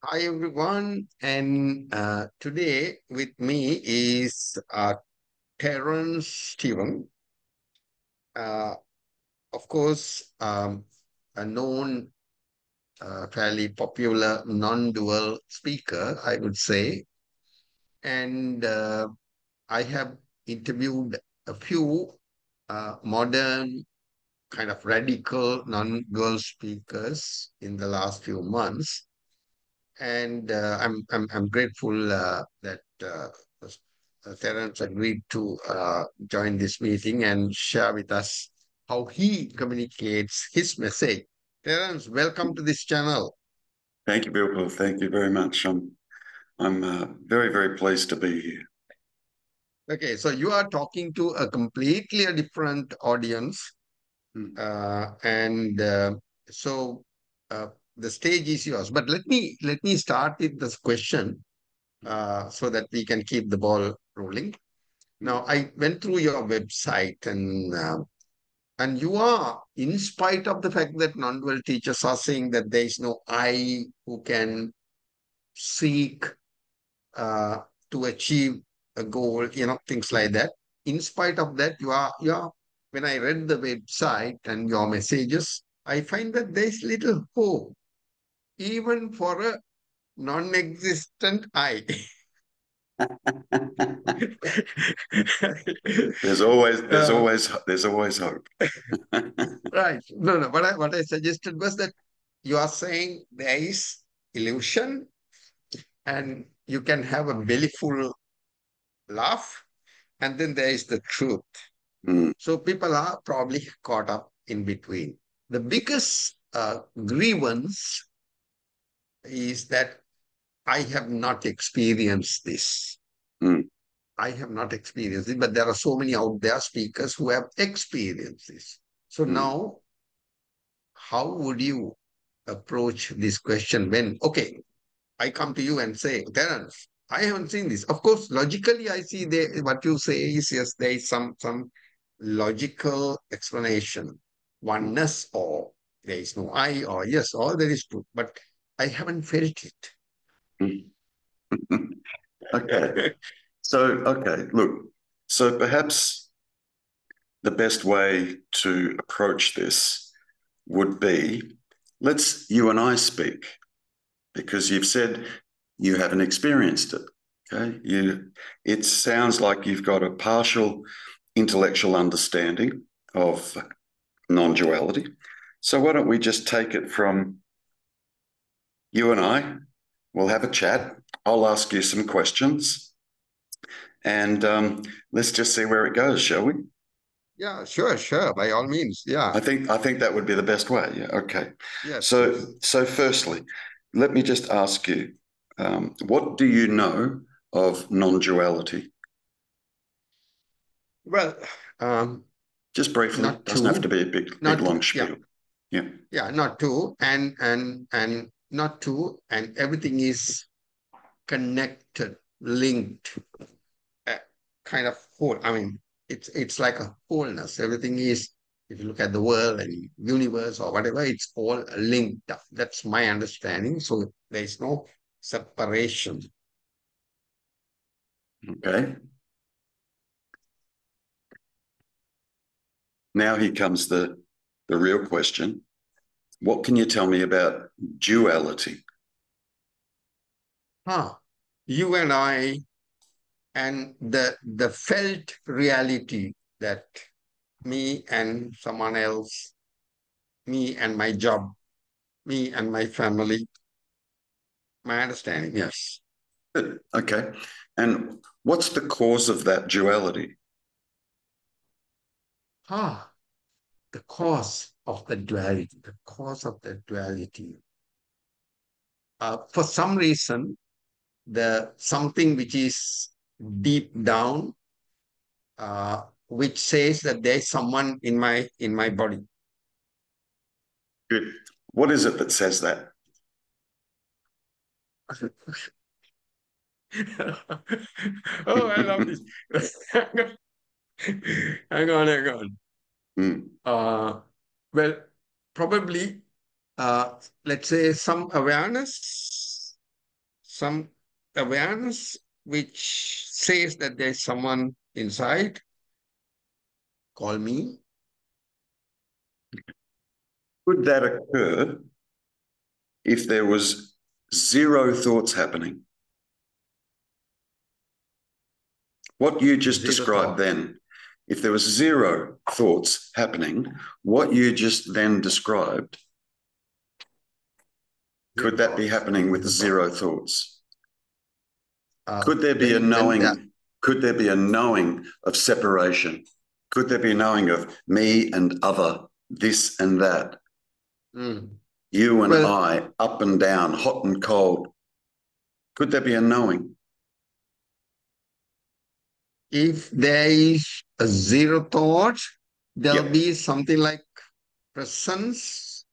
Hi everyone, and today with me is Terrance Stephen, uh, of course, a known, fairly popular non-dual speaker, I would say, and I have interviewed a few modern, kind of radical non-dual speakers in the last few months. And I'm grateful that Terrence agreed to join this meeting and share with us how he communicates his message. Terrence, welcome to this channel. Thank you, Vipula. Thank you very much. I'm very, very pleased to be here. Okay, so you are talking to a completely different audience, Hmm. and so uh, the stage is yours. But let me start with this question so that we can keep the ball rolling. Hmm. Now, I went through your website, and you are, in spite of the fact that non-dual teachers are saying that there is no I who can seek uh, to achieve a goal, things like that. In spite of that, you are. When I read the website and your messages, I find that there is little hope, even for a non-existent I. There's always, there's uh, always, there's always hope. Right. No, no. What I suggested was that you are saying there is illusion and you can have a bellyful laugh, and then there is the truth. Hmm. So people are probably caught up in between. The biggest grievance is that I have not experienced this. Hmm. I have not experienced it, but there are so many out there speakers who have experienced this. So Hmm. now, how would you approach this question when, okay, I come to you and say, Terrence, I haven't seen this. Of course, logically, I see what you say is yes, there is some logical explanation, oneness, or there is no I, or yes, or there is truth, but I haven't felt Hmm. Okay. Okay, look. So perhaps the best way to approach this would be, let's you and I speak, because you've said you haven't experienced it. Okay. It sounds like you've got a partial intellectual understanding of non-duality. So why don't we just take it from you and I? We'll have a chat. I'll ask you some questions, and let's just see where it goes, shall we? Yeah, sure, sure, by all means. Yeah, I think that would be the best way. Yeah. Okay. yes, So yes. so firstly, let me just ask you, what do you know of non-duality? Well, um, Just briefly. not Doesn't have to two, be a big not long yeah, spiel. Yeah. yeah, not two, and not two, and everything is connected, linked, uh, kind of whole. I mean, it's like a wholeness. Everything is, if you look at the world and universe or whatever, it's all linked up. That's my understanding. So there is no separation. Okay. Now here comes the real question. What can you tell me about duality? Huh. You and I and the felt reality that me and someone else, me and my job, me and my family, my understanding, yes. Okay. And what's the cause of that duality? Ah, the cause of the duality, the cause of the duality. For some reason, the something which is deep down, which says that there is someone in my body. Good. What is it that says that? Oh, I love this. Hang on, hang on. Mm. Uh, well, probably, let's say some awareness. some awareness which says that there's someone inside, call me. Could that occur if there was zero thoughts happening? What you just Zero described thought. then, if there was zero thoughts happening, what you just then described, Zero could that be thoughts. happening with Zero thought. zero thoughts? Could there be a When that, knowing? Could there be a knowing of separation? Could there be a knowing of me and other, this and that, you and well, I, up and down, hot and cold? Could there be a knowing? if there is a zero thought, there'll Yep, be something like presence,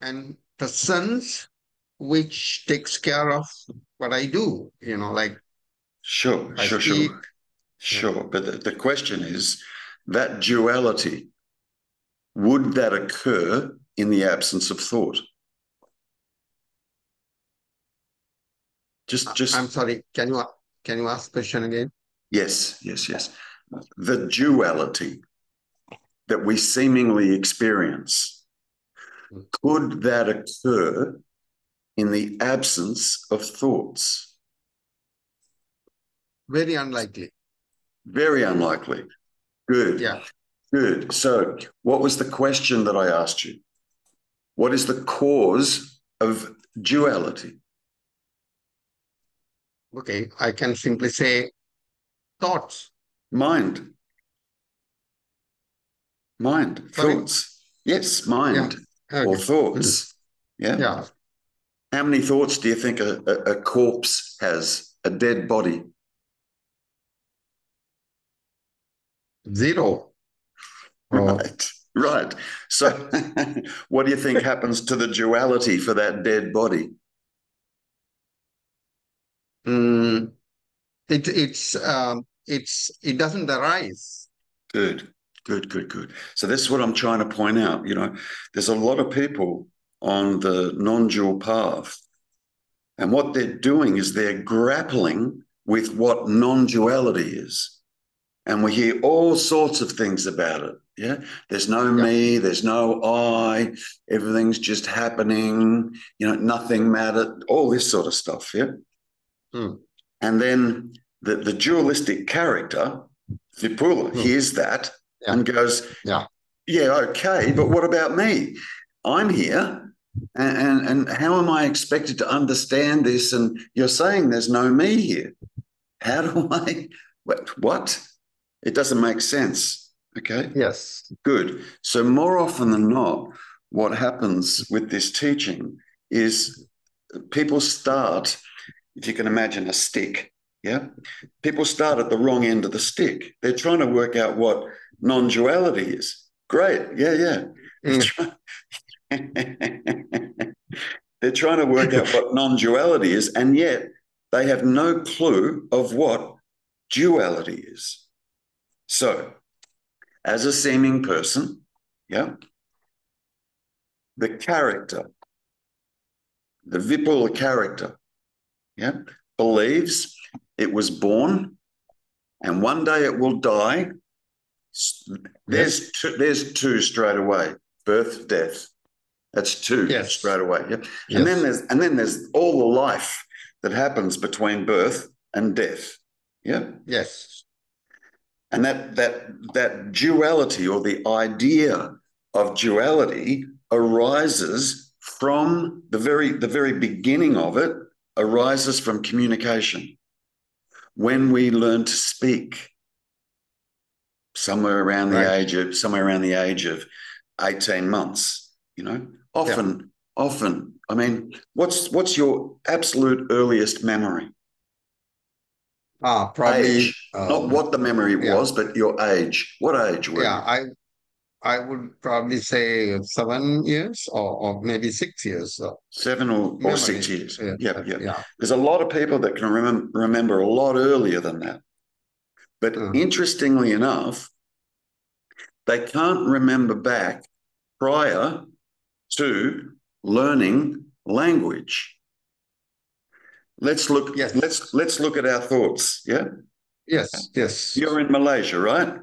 and presence which takes care of what I do, like sure, I sure, speak. sure, Yeah. sure. But the question is that duality, would that occur in the absence of thought? I'm Just sorry. Can you ask the question again? yes, yes, yes. The duality that we seemingly experience, could that occur in the absence of thoughts? Very unlikely. Very unlikely. Good, Yeah. good. So, what was the question that I asked you? What is the cause of duality? Okay. I can simply say thoughts. Mind. Mind. Sorry. Thoughts. Yes, Yeah. mind or Okay. thoughts. Yeah. Yeah. How many thoughts do you think a corpse has, a dead body? Zero. Oh. Right, right. So, what do you think happens to the duality for that dead body? Mm, it doesn't arise. Good, good, good, good. So, this is what I'm trying to point out. There's a lot of people on the non dual path, and what they're doing is they're grappling with what non duality is. And we hear all sorts of things about it. Yeah. There's no Yeah. me, there's no I, everything's just happening, nothing mattered, all this sort of stuff. Yeah. Hmm. And then the dualistic character, Vipula, Hmm. hears that Yeah. and goes, Yeah. yeah, okay, but what about me? I'm here. And how am I expected to understand this? And you're saying there's no me here. How do I, what? It doesn't make sense. Okay, Yes. good. So, more often than not, what happens with this teaching is people start, if you can imagine a stick, yeah? People start at the wrong end of the stick. They're trying to work out what non duality is. Great. Yeah, yeah. Mm. They're trying to work out what non duality is, and yet they have no clue of what duality is. So, as a seeming person, yeah, the character, the Vipula character, yeah, believes it was born and one day it will die. Yes. There's two straight away. Birth, death. That's two Yes. straight away. Yeah. And then Yes. there's all the life that happens between birth and death. Yeah. Yes. And that duality, or the idea of duality, arises from the very beginning of it, arises from communication. When we learn to speak, somewhere around the Right. age of 18 months, Yeah. often, I mean, what's your absolute earliest memory? Probably. Age, not what the memory Yeah. was, but your age. What age were Yeah. you? I would probably say 7 years, or maybe 6 years. Seven or Memory. 6 years. Yeah. Yep, yep. Yeah. There's a lot of people that can remember a lot earlier than that. But Uh, interestingly enough, they can't remember back prior to learning language. let's look. Yes. Let's look at our thoughts. Yeah. Yes. Yes. You're in Malaysia, right?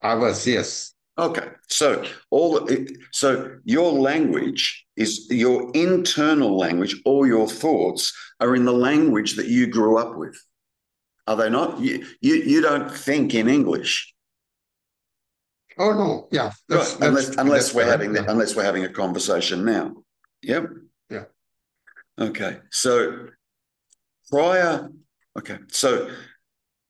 I was. Yes. Okay. So your language is your internal language. All your thoughts are in the language that you grew up with. Are they not? You don't think in English. Oh no. Yeah. Right. That's correct. Yeah. Unless we're having a conversation now. Yep. Yeah. Okay. So prior. Okay. So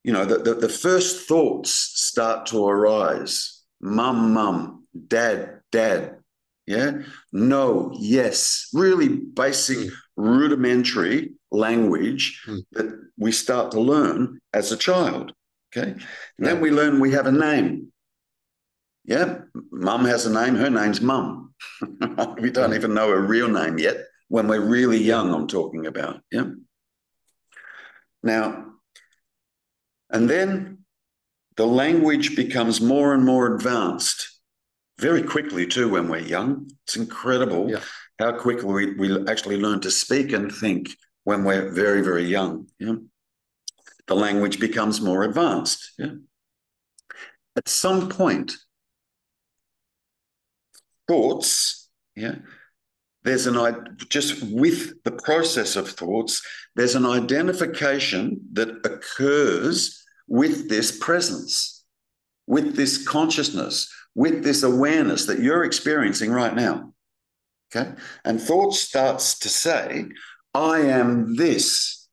the first thoughts start to arise. Mum, mum, dad, dad. Yeah. No, yes. Really basic, rudimentary language that we start to learn as a child. Okay. And then we learn we have a name. Yeah. Mum has a name. Her name's Mum. We don't even know her real name yet when we're really young, I'm talking about. Yeah. Now, and then the language becomes more and more advanced very quickly too when we're young. It's incredible how quickly we actually learn to speak and think when we're very, very young. Yeah? The language becomes more advanced. Yeah? At some point, thoughts, there's just with the process of thoughts, there's an identification that occurs with this presence, with this consciousness, with this awareness that you're experiencing right now. Okay? And thought starts to say, I am this.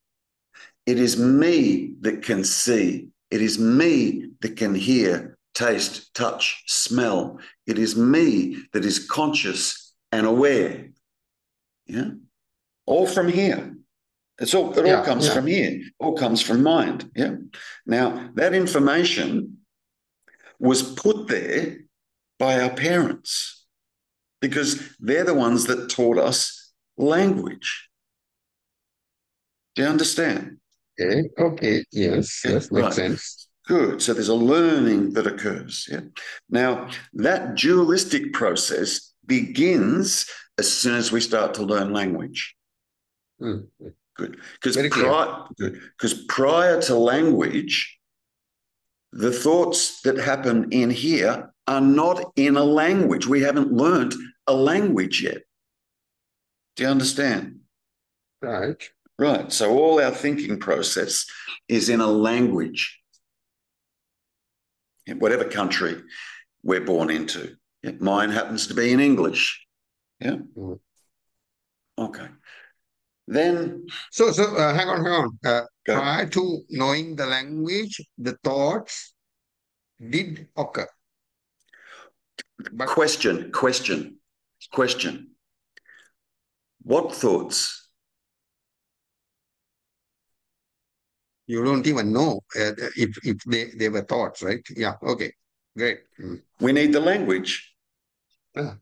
It is me that can see. It is me that can hear, taste, touch, smell. It is me that is conscious and aware. Yeah? All from here. It all comes from here. All comes from mind. Yeah. Now, that information was put there by our parents because they're the ones that taught us language. Do you understand? Okay. Yes. Yes. Makes sense. Good. So there's a learning that occurs. Yeah. Now, that dualistic process begins as soon as we start to learn language. Good. Because prior to language, the thoughts that happen in here are not in a language. We haven't learned a language yet. Do you understand? Right. Right. So all our thinking process is in a language, in whatever country we're born into. Mine happens to be in English. Yeah. Okay. Then. So hang on. Prior to knowing the language, the thoughts did occur. But question. What thoughts? You don't even know if they were thoughts, right? Yeah. Okay. Great. We need the language. Yeah.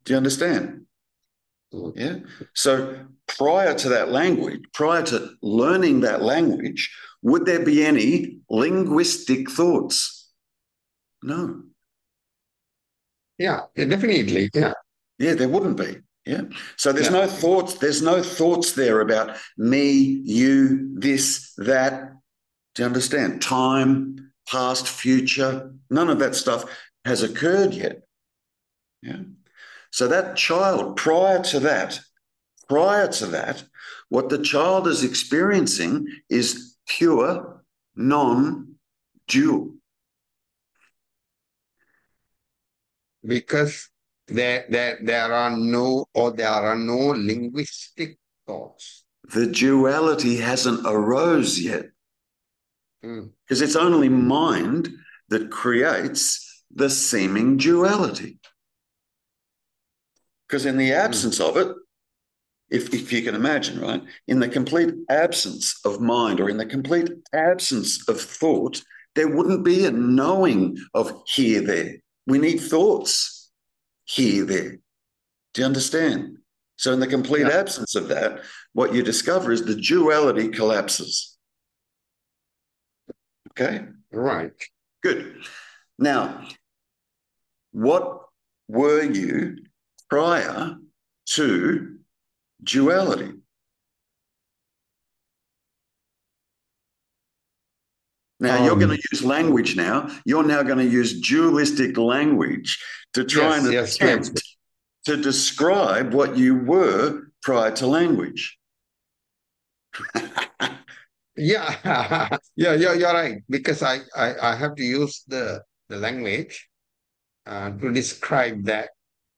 Do you understand? Yeah. So prior to that language, prior to learning that language, would there be any linguistic thoughts? No. Yeah, definitely. Yeah. Yeah, there wouldn't be. Yeah. So there's no thoughts. There's no thoughts there about me, you, this, that. Do you understand? Time, past, future. None of that stuff has occurred yet. Yeah. So that child, prior to that, what the child is experiencing is pure non-dual. Because there are no linguistic thoughts. The duality hasn't arose yet. Because it's only mind that creates the seeming duality. Because in the absence of it, if you can imagine, right, in the complete absence of mind or in the complete absence of thought, there wouldn't be a knowing of here, there. We need thoughts here, there. Do you understand? So in the complete absence of that, what you discover is the duality collapses. Okay? Right. Good. Now, what were you prior to duality? Now, you're going to use language now. You're now going to use dualistic language to try and attempt to describe what you were prior to language. Yeah, yeah, you're right. Because I have to use the language to describe that.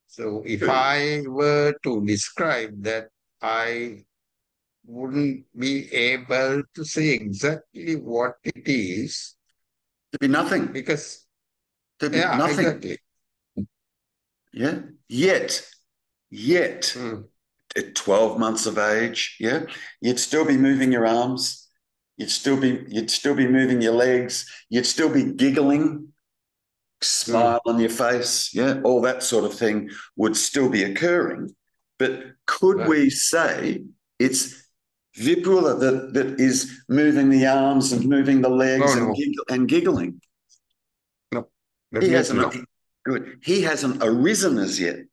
So if I were to describe that, I wouldn't be able to say exactly what it is. There'd be nothing. Because, there'd be nothing. Exactly. Yeah. Yet, at 12 months of age, yeah, you'd still be moving your arms. You'd still be moving your legs. You'd still be giggling, smile on your face. Yeah. All that sort of thing would still be occurring. But could we say it's Vipula that is moving the arms and moving the legs and giggling? No. He hasn't arisen as yet.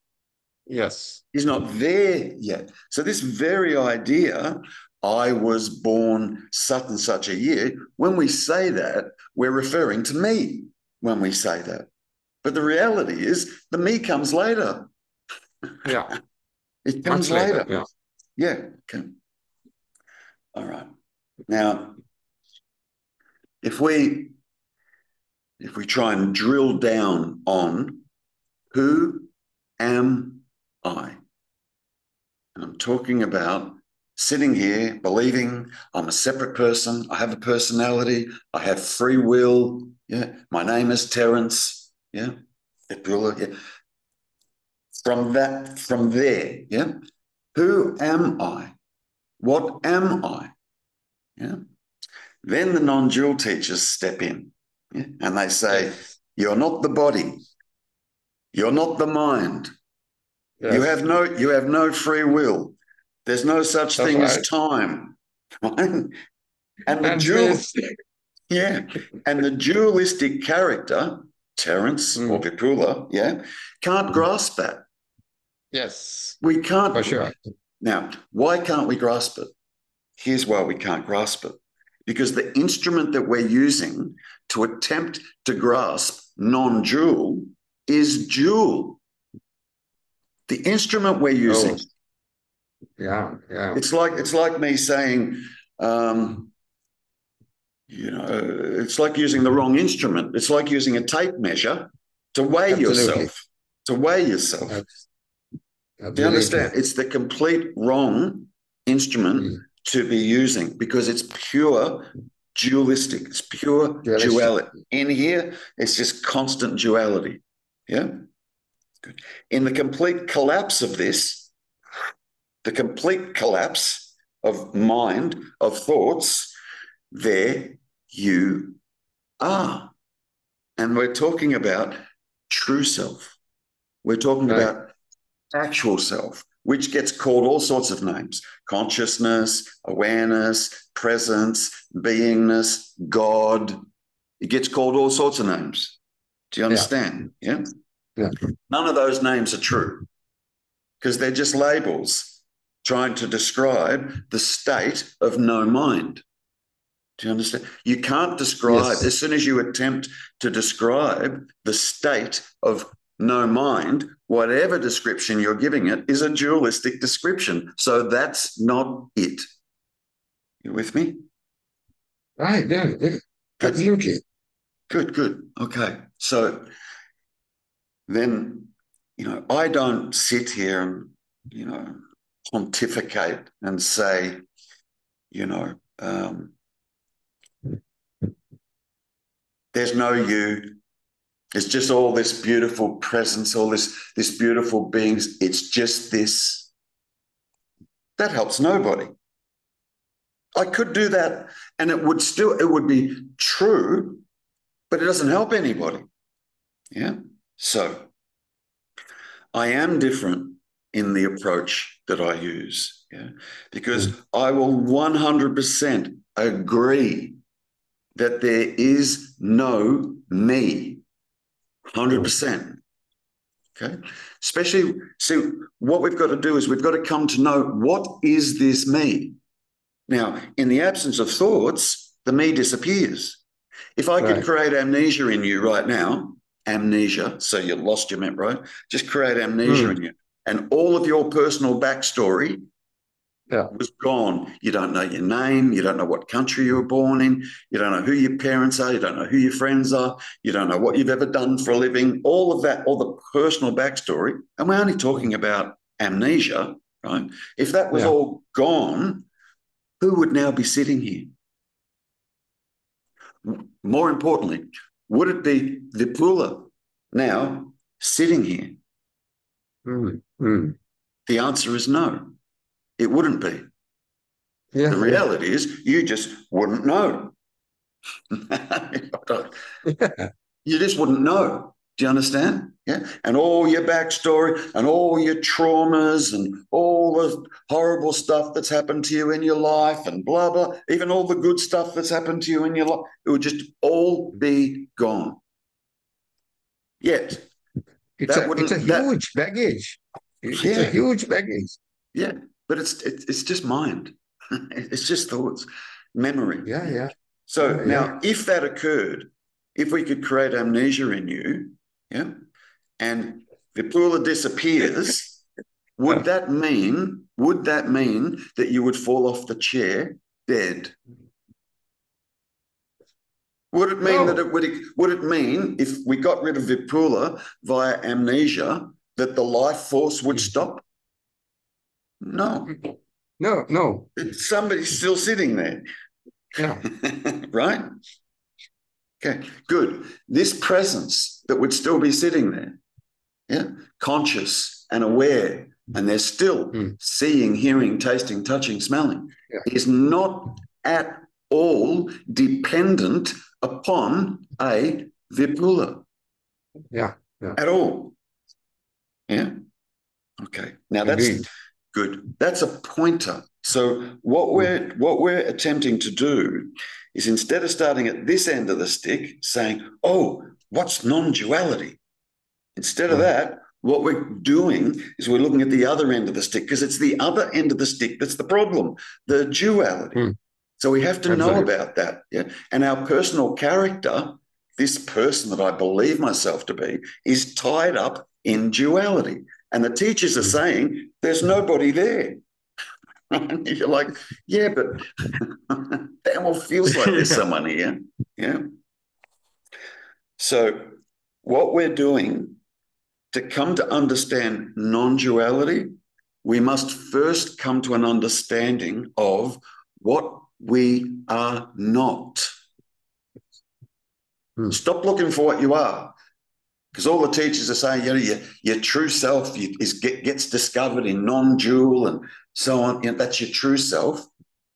Yes. He's not there yet. So this very idea, I was born such and such a year, when we say that, we're referring to me when we say that. But the reality is the me comes later. Yeah. It comes later. Yeah. Yeah. Okay. All right. Now, if we try and drill down on who am I? And I'm talking about sitting here believing I'm a separate person. I have a personality. I have free will. Yeah. My name is Terrance. Yeah. Vipula. Yeah. From there. Yeah. Who am I? What am I? Yeah. Then the non-dual teachers step in, yeah? And they say, you're not the body. You're not the mind. Yes. You have no free will. There's no such thing as time. And the dualistic character, Terrance or Vipula, yeah, can't grasp that. Yes. We can't. For sure. Now, why can't we grasp it? Here's why we can't grasp it. Because the instrument that we're using to attempt to grasp non-dual is dual. The instrument we're using. Yeah. It's like me saying, it's like using the wrong instrument. It's like using a tape measure to weigh yourself. Do you understand? It's the complete wrong instrument to be using because it's pure dualistic. It's pure duality. In here, it's just constant duality. Yeah? Good. In the complete collapse of this, the complete collapse of mind, of thoughts, there you are. And we're talking about true self. We're talking about actual self, which gets called all sorts of names: consciousness, awareness, presence, beingness, God. It gets called all sorts of names. Do you understand? Yeah. None of those names are true because they're just labels trying to describe the state of no mind. Do you understand? You can't describe, as soon as you attempt to describe the state of no mind, whatever description you're giving it is a dualistic description. So that's not it. You with me? Right, yeah. Absolutely. Good. Okay. So then, I don't sit here and, pontificate and say, there's no you. It's just all this beautiful presence, all this beautiful beings. It's just this. That helps nobody. I could do that and it would be true, but it doesn't help anybody. Yeah. So I am different in the approach that I use. Yeah. Because I will 100% agree that there is no me. 100%. Okay. Especially, see, what we've got to do is we've got to come to know, what is this me? Now, in the absence of thoughts, the me disappears. If I could Right. create amnesia in you right now, amnesia, so you lost your memory, right? Just create amnesia in you. And all of your personal backstory was gone. You don't know your name. You don't know what country you were born in. You don't know who your parents are. You don't know who your friends are. You don't know what you've ever done for a living. All of that, all the personal backstory. And we're only talking about amnesia, right? If that was all gone, who would now be sitting here? More importantly, would it be Vipula now sitting here? The answer is no. It wouldn't be. The reality is you just wouldn't know. You just wouldn't know. Do you understand? Yeah. And all your backstory and all your traumas and all the horrible stuff that's happened to you in your life and blah, blah, even all the good stuff that's happened to you in your life, it would just all be gone. Yet, it's a huge baggage. It's a huge baggage. Yeah, but it's just mind. It's just thoughts, memory. So now, if that occurred, if we could create amnesia in you, and Vipula disappears, would that mean that you would fall off the chair dead? Would it mean that would it mean if we got rid of Vipula via amnesia that the life force would stop? No. No. Somebody's still sitting there. Yeah. Right? Okay, good. This presence that would still be sitting there, conscious and aware, and they're still seeing, hearing, tasting, touching, smelling, is not at all dependent upon a Vipula. At all. Yeah. Okay. Now that's good. That's a pointer. So what we're attempting to do is, instead of starting at this end of the stick saying, oh, what's non-duality? Instead of that, what we're doing is we're looking at the other end of the stick, because it's the other end of the stick that's the problem, the duality. So we have to know about that. Yeah. And our personal character, this person that I believe myself to be, is tied up in duality. And the teachers are saying there's nobody there. You're like, yeah, but damn well feels like there's someone here. Yeah. So what we're doing to come to understand non-duality, we must first come to an understanding of what we are not. Stop looking for what you are, because all the teachers are saying, your true self gets discovered in non-dual and so on. That's your true self.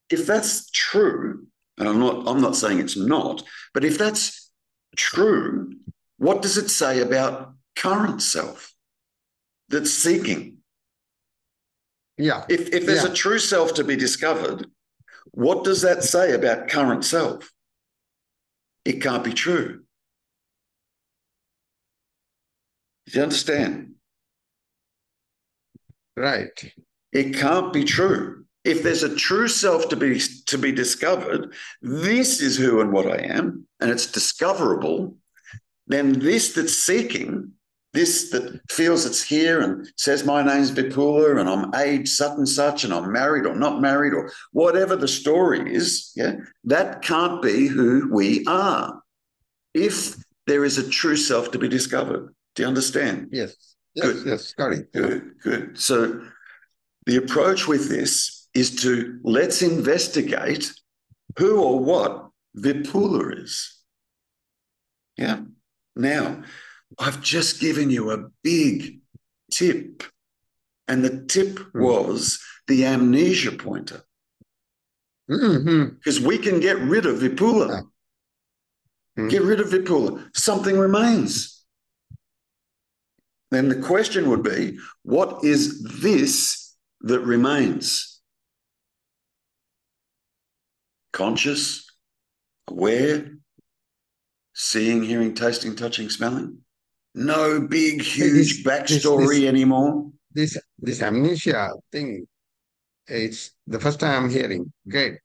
If that's true, and I'm not saying it's not, but if that's true, what does it say about current self that's seeking? If there's a true self to be discovered, what does that say about current self? It can't be true. Do you understand? Right. It can't be true. If there's a true self to be discovered, this is who and what I am, and it's discoverable, then this that's seeking, this that feels it's here and says my name's Vipula and I'm age such and such and I'm married or not married or whatever the story is, that can't be who we are if there is a true self to be discovered. Do you understand? Yes. Good. Yes. Got it. Good. So the approach with this is to let's investigate who or what Vipula is. Yeah. Now, I've just given you a big tip, and the tip was the amnesia pointer. Because we can get rid of Vipula. Get rid of Vipula. Something remains. Then the question would be, what is this that remains? Conscious, aware, seeing, hearing, tasting, touching, smelling. No big, huge backstory anymore. This amnesia thing, it's the first time I'm hearing. Great.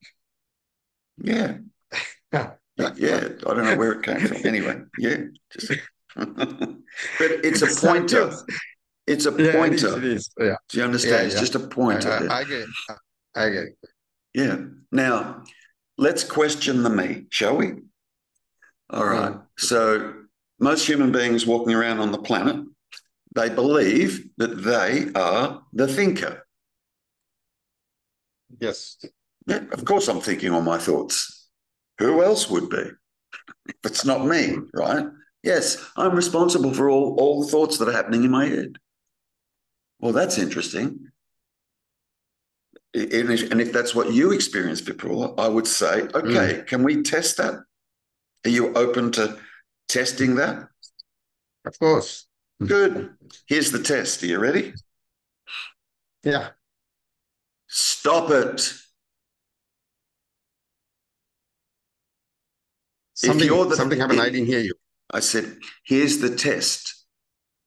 Yeah. Yeah, I don't know where it came from. Anyway, yeah, just. But it's a pointer. It's a Yeah, pointer. it is. Yeah. Do you Yeah, understand? It's yeah. just a pointer there. I get it. I get it. Yeah. Now, let's question the me, shall we? All right. Mm. So, most human beings walking around on the planet, they believe that they are the thinker. Yes. Yeah, of course, I'm thinking all my thoughts. Who else would be? If it's not me, right? Yes, I'm responsible for all the thoughts that are happening in my head. Well, that's interesting. And if that's what you experience, Vipula, I would say, okay, can we test that? Are you open to testing that? Of course. Good. Here's the test. Are you ready? Yeah. Stop it. Something happened. I didn't hear you. I said, here's the test.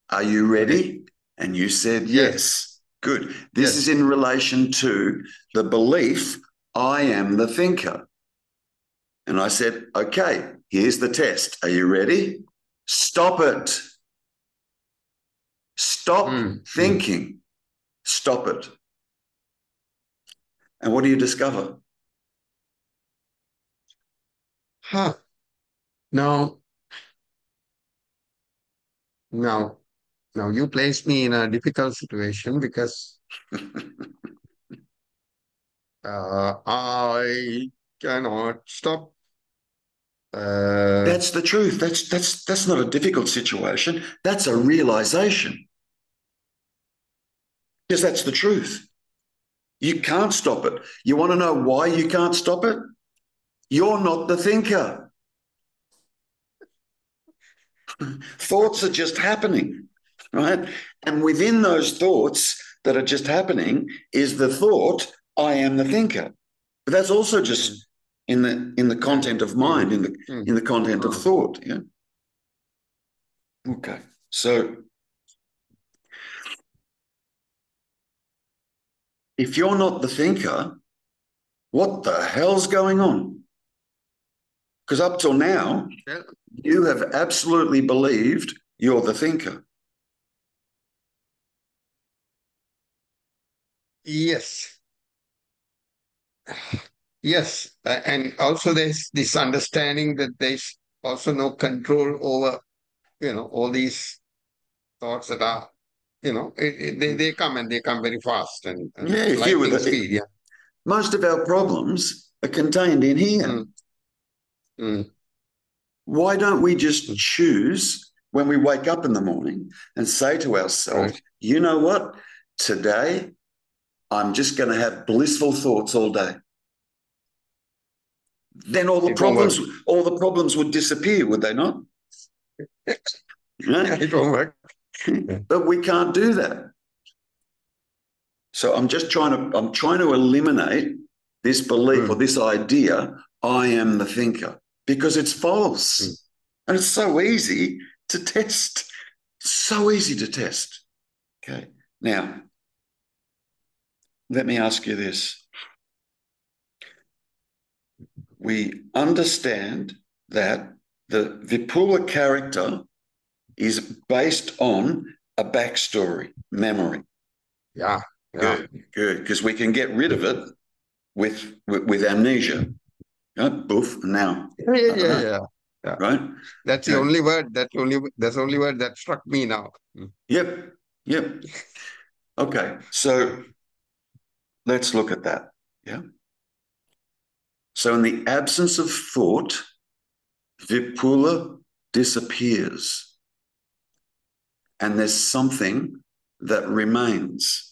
Are you ready? Okay. And you said Yes. yes. Good. This Yes. is in relation to the belief, I am the thinker. And I said, okay, here's the test. Are you ready? Stop it. Stop thinking. Stop it. And what do you discover? Huh. No. No. No. You placed me in a difficult situation because I cannot stop. That's the truth. That's not a difficult situation. That's a realization. Because that's the truth. You can't stop it. You want to know why you can't stop it? You're not the thinker. Thoughts are just happening, right? And within those thoughts that are just happening is the thought, I am the thinker. But that's also just in the content of mind, in the content of thought. Yeah. Okay. So if you're not the thinker, what the hell's going on? Because up till now, you have absolutely believed you're the thinker. Yes. Yes. And also there's this understanding that there's also no control over, all these thoughts that are, they come and they come very fast and Yeah, if you were lightning speed. Yeah. most of our problems are contained in here. Mm, mm, Why don't we just choose when we wake up in the morning and say to ourselves, right. you know what? Today, I'm just going to have blissful thoughts all day. Then all the problems would disappear, would they not? Yeah, it won't work. But we can't do that. So I'm trying to eliminate this belief or this idea, I am the thinker, because it's false. And it's so easy to test. So easy to test. Okay. Now, let me ask you this. We understand that the Vipula character is based on a backstory, memory. Yeah. Good, good. Because we can get rid of it with amnesia. Boof, now. Yeah. Right? That's the only word. That's the only word that struck me now. Yep. Okay. So let's look at that. Yeah. So in the absence of thought, Vipula disappears. And there's something that remains.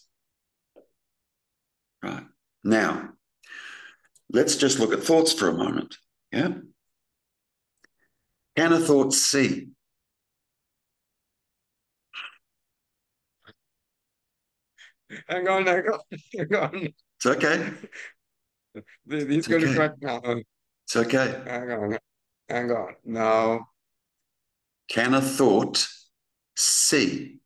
Right. Now, let's just look at thoughts for a moment. Yeah. Can a thought see? Hang on. It's okay. He's going to crack now. It's okay. Hang on. Now. Can a thought see?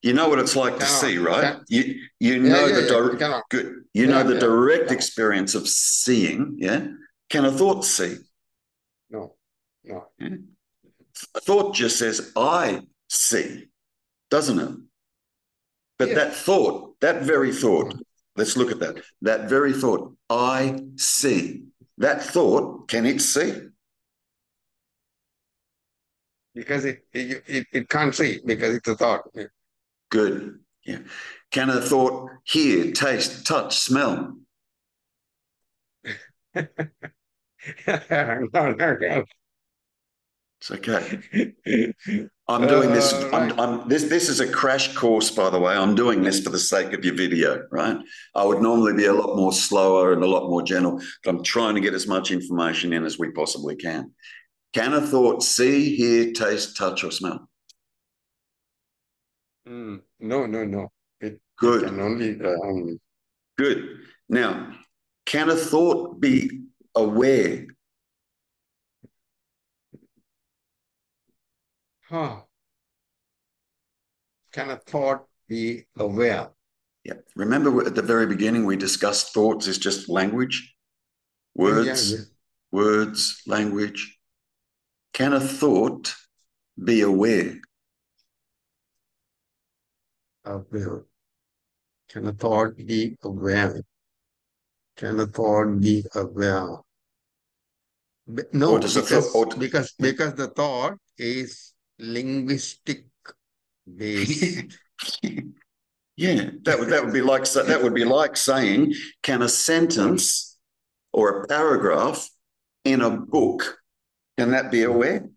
You know what it's like to see, right? You know the direct experience of seeing. Yeah. Can a thought see? no. Yeah? A thought just says, I see, doesn't it? But Yes. that thought, that very thought, let's look at that. That very thought, I see. That thought, can it see? Because it can't see because it's a thought. Good. Yeah. Can a thought hear, taste, touch, smell? No. It's okay. I'm doing this. Right. This is a crash course, by the way. I'm doing this for the sake of your video, right? I would normally be a lot more slower and a lot more gentle, but I'm trying to get as much information in as we possibly can. Can a thought see, hear, taste, touch, or smell? No. It can Good. only Good. Now, can a thought be aware? huh. Can a thought be aware? Yeah. Remember at the very beginning we discussed thoughts is just language, Yeah. words, language. Can a thought be aware? Aware. Can a thought be aware? Can a thought be aware? Or No, does a thought because the thought is linguistic based. yeah, that would be like saying, can a sentence or a paragraph in a book, can that be aware?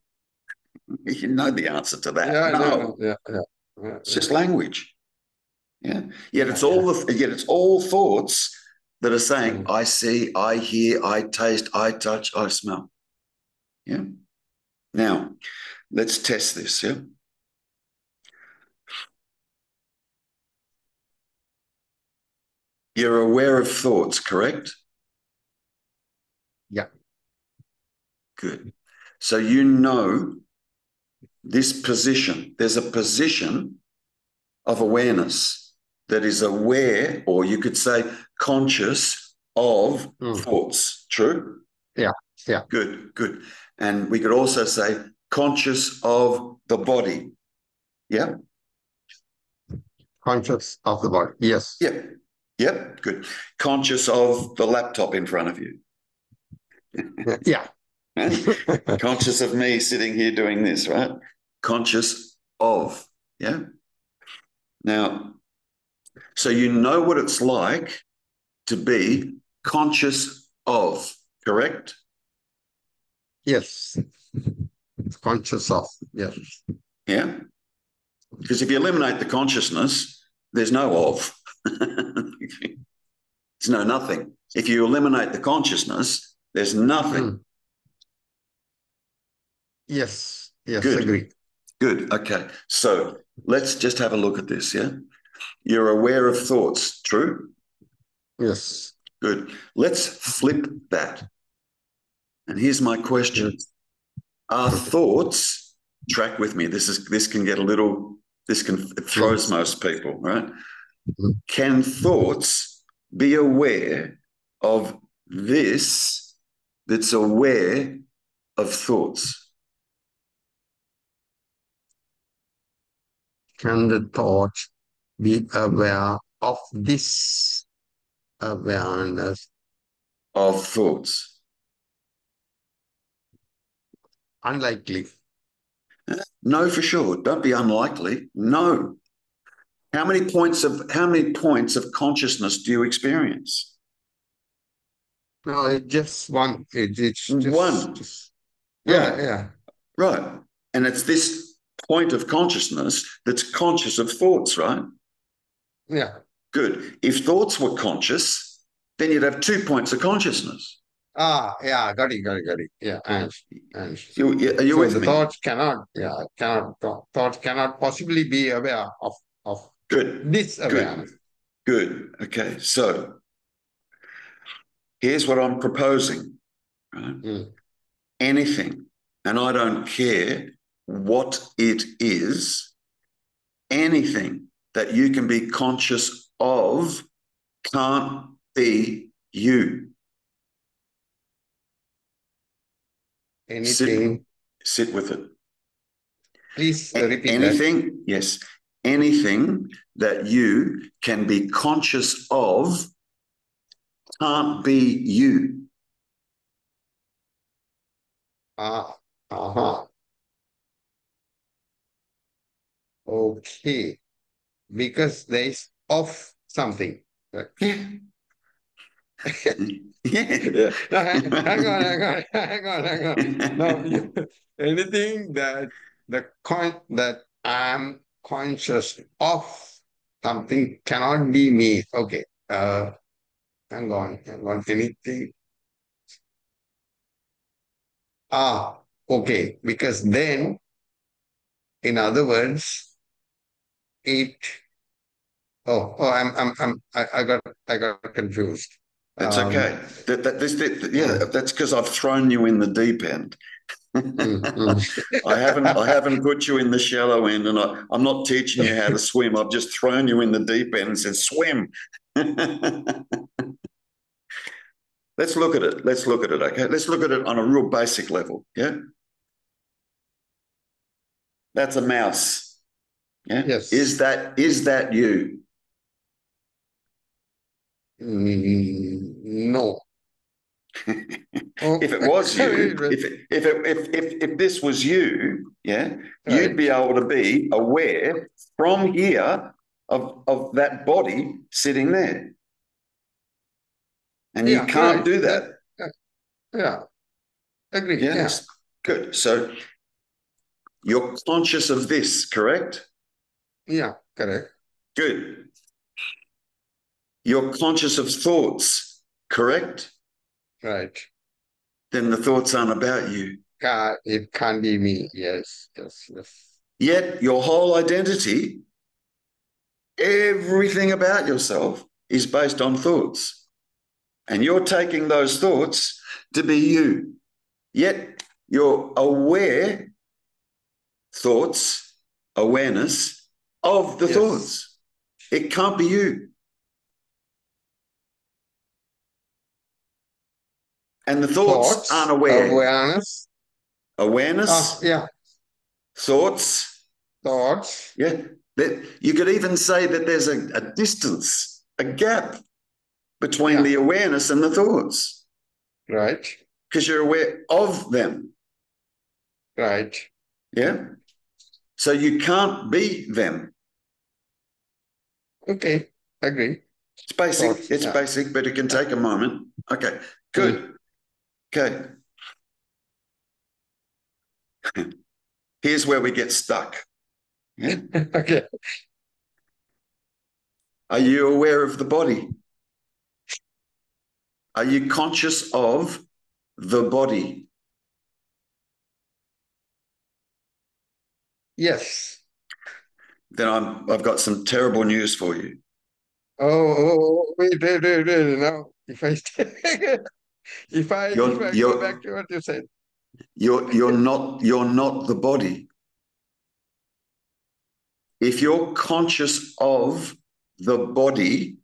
You know the answer to that. Yeah, no, No. It's just language. Yeah. Yet yeah, yeah. it's all thoughts that are saying, Mm. I see, I hear, I taste, I touch, I smell. Yeah. Now, let's test this. Yeah. You're aware of thoughts, correct? Yeah. Good. So you know this position. There's a position of awareness that is aware, or you could say conscious of Mm. thoughts. True? Yeah, yeah. Good. And we could also say conscious of the body. Yeah? Conscious of the body. Yes. Yep, good. Conscious of the laptop in front of you. Yeah. Conscious of me sitting here doing this, right? Conscious of, yeah? Now, so you know what it's like to be conscious of, correct? Yes. Conscious of. Yes. Yeah? Because if you eliminate the consciousness, there's no of. There's no nothing. If you eliminate the consciousness, there's nothing. Mm. Yes. Yes. Good. Agree. Good. Okay. So let's just have a look at this. Yeah. You're aware of thoughts. True. Yes. Good. Let's flip that. And here's my question. Yes. Are thoughts, track with me. This can get a little, it throws Mm. most people, right? Mm. Can thoughts be aware of this that's aware of thoughts? Can the thought be aware of this awareness? Of thoughts? Unlikely. No, for sure. Don't be unlikely. No. How many points of consciousness do you experience? No, it's just one. It's One. just Right. yeah. Right. And it's this point of consciousness that's conscious of thoughts, right? Yeah. Good. If thoughts were conscious, then you'd have 2 points of consciousness. Yeah, got it. Yeah, and Are you so with the me? thoughts cannot possibly be aware of Good. this Good. awareness. Good. Okay. So here's what I'm proposing, right? Mm. Anything, and I don't care what it is, anything that you can be conscious of can't be you. Anything Sit with it. Please repeat anything, yes, anything that you can be conscious of can't be you. Okay. Because there is of something. Yeah. Yeah. No, hang on. No, anything that that I'm conscious of something cannot be me. Okay. Hang on. Anything. Okay. Because then, in other words, it. I got confused. That's Um, okay. That's because I've thrown you in the deep end. mm, mm. I haven't put you in the shallow end, and I'm not teaching you how to swim. I've just thrown you in the deep end and said, swim. Let's look at it. Let's look at it. Okay. Let's look at it on a real basic level. Yeah. That's a mouse. Yeah. Yes. Is that you? No. Oh, If it was you, right. if this was you, yeah, you'd be able to be aware from here of that body sitting there. And you Yeah, can't right. do that. Yeah, agree. Yeah, Yes. Good. So you're conscious of this, correct? yeah, correct. Good. You're conscious of thoughts, correct? Right. Then the thoughts aren't about you. It can't be me. Yes. Yet your whole identity, everything about yourself is based on thoughts. And you're taking those thoughts to be you. Yet you're aware thoughts, awareness of the Yes. thoughts. It can't be you. And the thoughts aren't Thoughts, aware. awareness. Awareness, Yeah. thoughts. Thoughts. Yeah. You could even say that there's a distance, a gap between Yeah. the awareness and the thoughts, Right. because you're aware of them. Right. Yeah. So you can't be them. Okay. Agree. Thoughts. It's Yeah. basic, but it can take a moment. Okay. Mm. Good. Okay. Here's where we get stuck. Yeah. Okay. Are you aware of the body? Are you conscious of the body? Yes. Then I've got some terrible news for you. Wait. Now, if I if You're I go back you're to what you said. you're not the body. If you're conscious of the body,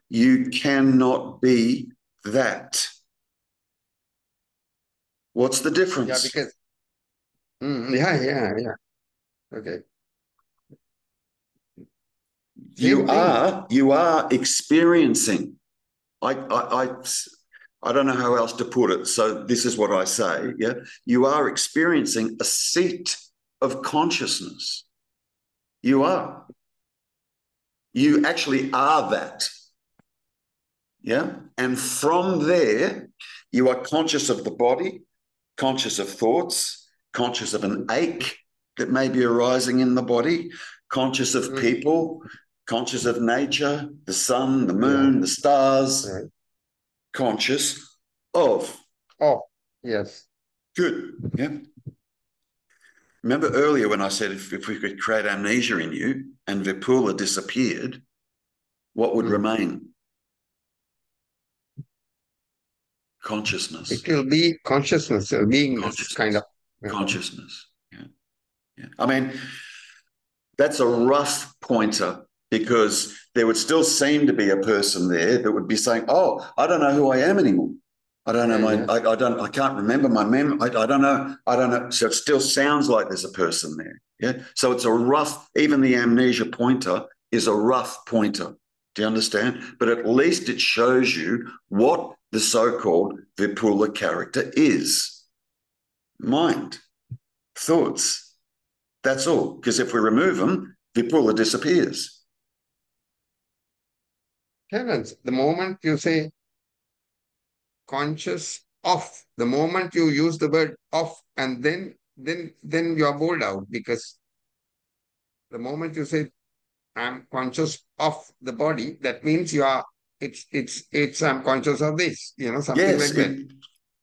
you cannot be that. What's the Yeah, difference? because yeah. Okay. Same thing. You are experiencing. I don't know how else to put it. So this is what I say. Yeah, you are experiencing a seat of consciousness. You are. You actually are that. Yeah, and from there, you are conscious of the body, conscious of thoughts, conscious of an ache that may be arising in the body, conscious of Mm. people, conscious of nature, the sun, the Yeah. moon, the stars, Right. conscious of. Oh, yes. Good. Yeah. Remember earlier when I said if we could create amnesia in you and Vipula disappeared, what would Mm. remain? Consciousness. It will be consciousness, beingness, kind of. Consciousness. Consciousness. Yeah. Yeah. I mean, that's a rough pointer because there would still seem to be a person there that would be saying, oh, I don't know who I am anymore. I don't know I can't remember my memory. I don't know. So it still sounds like there's a person there. Yeah. So it's a rough, even the amnesia pointer is a rough pointer. Do you understand? But at least it shows you what the so-called Vipula character is. Mind, thoughts. That's all. Because if we remove them, Vipula disappears. Terrance, the moment you say conscious of, the moment you use the word of, and then you are bowled out, because the moment you say I'm conscious of the body, that means you are it's I'm conscious of this, something Yes, like that.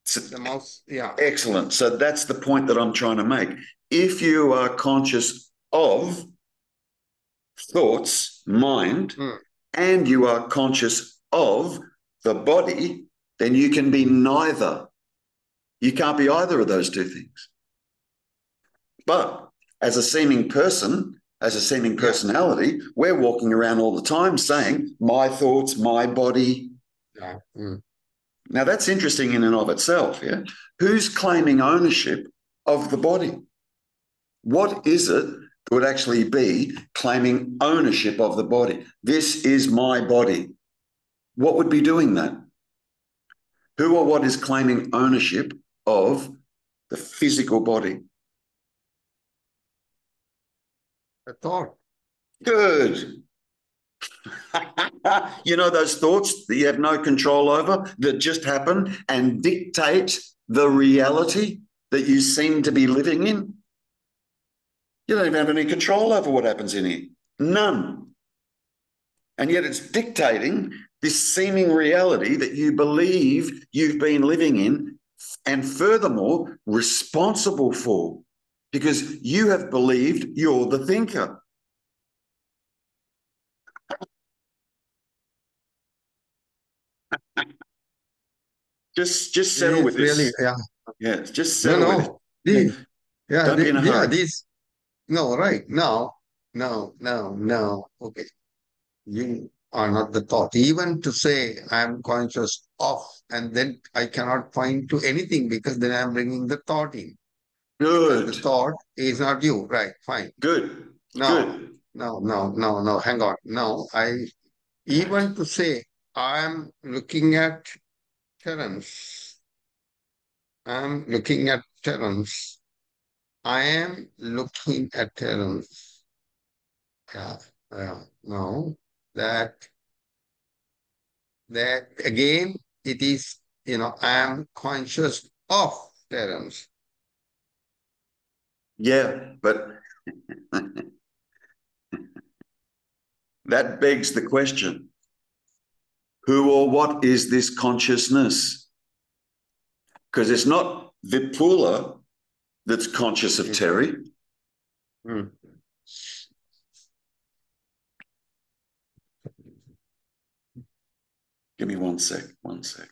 it's The most, yeah. excellent. So that's the point that I'm trying to make. If you are conscious of thoughts, mind, Mm. and you are conscious of the body, then you can be neither. You can't be either of those two things. But as a seeming person, as a seeming Yeah. personality, we're walking around all the time saying, my thoughts, my body. Yeah. Mm. Now, that's interesting in and of itself. Yeah. Who's claiming ownership of the body? What is it that would actually be claiming ownership of the body? This is my body. What would be doing that? Who or what is claiming ownership of the physical body? The thought. Good. You know those thoughts that you have no control over that just happen and dictate the reality that you seem to be living in? You don't even have any control over what happens in here. None. And yet it's dictating this seeming reality that you believe you've been living in, and furthermore, responsible for, because you have believed you're the thinker. Just It settle with is really, this. yeah. Yeah, just No, settle with it. no. Yeah, don't be in a Yeah, hurry. this, no, right. Now, no, no, no. Okay. You are not the thought. Even to say I'm conscious of, and then I cannot point to anything, because then I'm bringing the thought in. And the Good, thought is not you. Right. Fine. good, No, good. no. Hang on. No, even to say I'm looking at Terrence. I'm looking at Terrence. I am looking at Terrence. Yeah, yeah. No, that again, it is, I am conscious of Terrence. Yeah, but that begs the question, who or what is this consciousness? Because it's not Vipula that's conscious of Mm, Terry. mm. Give me one sec, one sec.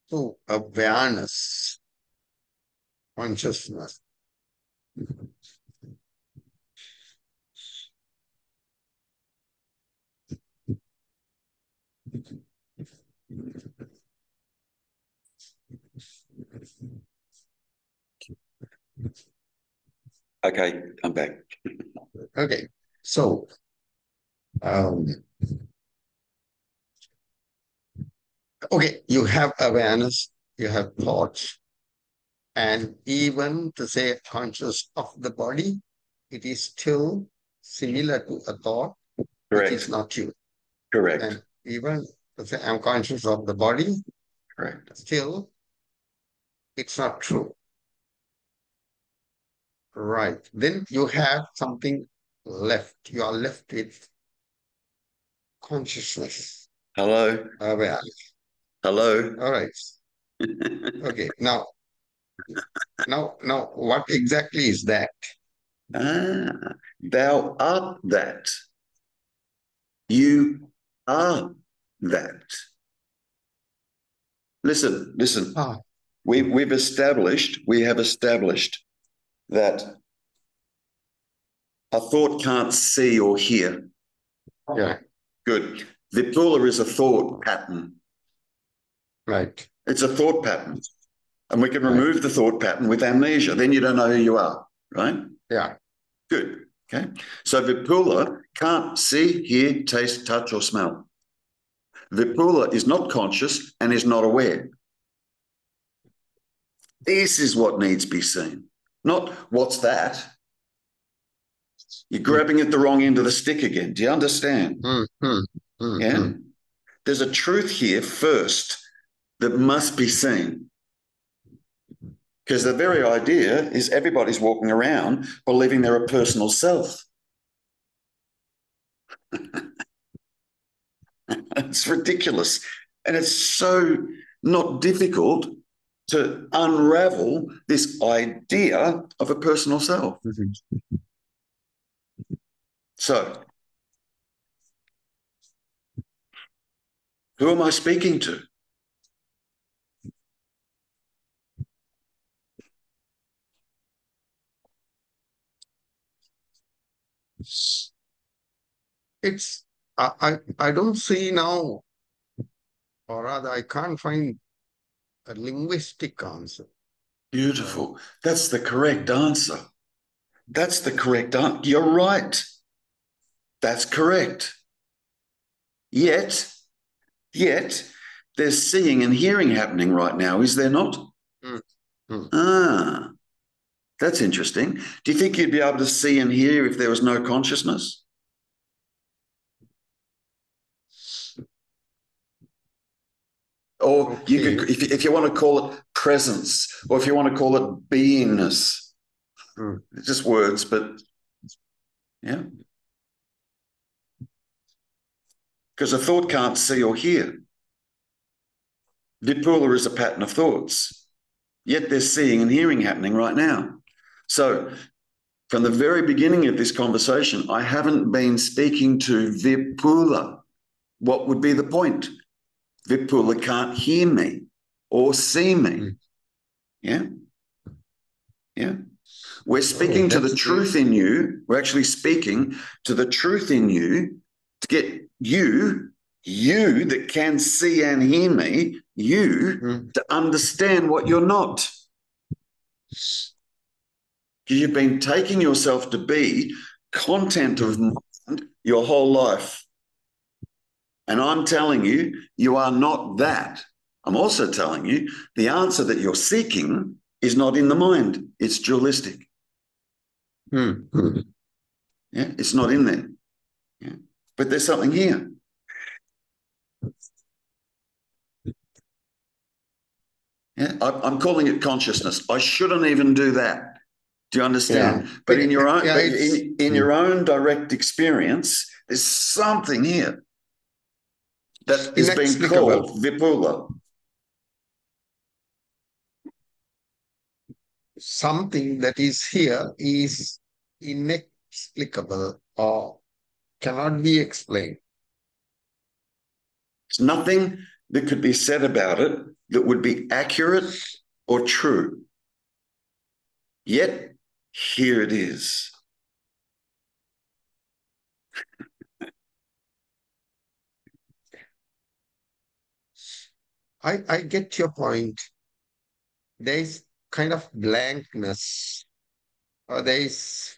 So awareness, consciousness. Okay, I'm back. Okay, so um, okay, you have awareness, you have thoughts, and even to say conscious of the body, it is still similar to a thought, which is Correct, not you. correct, And even to say I'm conscious of the body, correct. still it's not true. Right. Then you have something left. You are left with consciousness, Hello, awareness. hello. All right. Okay. Now, what exactly is that? Thou art that. You are that. Listen. Ah, We have established that A thought can't see or hear. Yeah. Good. Vipula is a thought pattern. Right. It's a thought pattern. And we can Right. remove the thought pattern with amnesia. Then you don't know who you are, right? Yeah. Good. Okay. So Vipula can't see, hear, taste, touch, or smell. Vipula is not conscious and is not aware. This is what needs to be seen. Not what's that? You're grabbing at the wrong end of the stick again. Do you understand? Yeah. There's a truth here first that must be seen. Because the very idea is everybody's walking around believing they're a personal self. It's ridiculous. And it's so not difficult to unravel this idea of a personal self. So, who am I speaking to? It's I don't see now, or rather I can't find a linguistic answer. Beautiful. That's the correct answer. That's the correct answer. You're right. That's correct. Yet, there's seeing and hearing happening right now, is there not? Ah, that's interesting. Do you think you'd be able to see and hear if there was no consciousness? Or you could, if you want to call it presence, or if you want to call it beingness, it's just words, but yeah. Because a thought can't see or hear. Vipula is a pattern of thoughts, yet there's seeing and hearing happening right now. So from the very beginning of this conversation, I haven't been speaking to Vipula. What would be the point? Vipula can't hear me or see me. Yeah? Yeah. We're speaking to the truth in you. We're actually speaking to the truth in you to get you that can see and hear me, to understand what you're not. You've been taking yourself to be content of mind your whole life. And I'm telling you, you are not that. I'm also telling you the answer that you're seeking is not in the mind. It's dualistic. Yeah, it's not in there. Yeah. But there's something here. Yeah, I'm calling it consciousness. I shouldn't even do that. Do you understand? Yeah. But in your own, in your own direct experience, there's something here that is being called Vipula. Something that is here is inexplicable or cannot be explained. There's nothing that could be said about it that would be accurate or true. Yet, here it is. I get your point. There is kind of blankness, or there is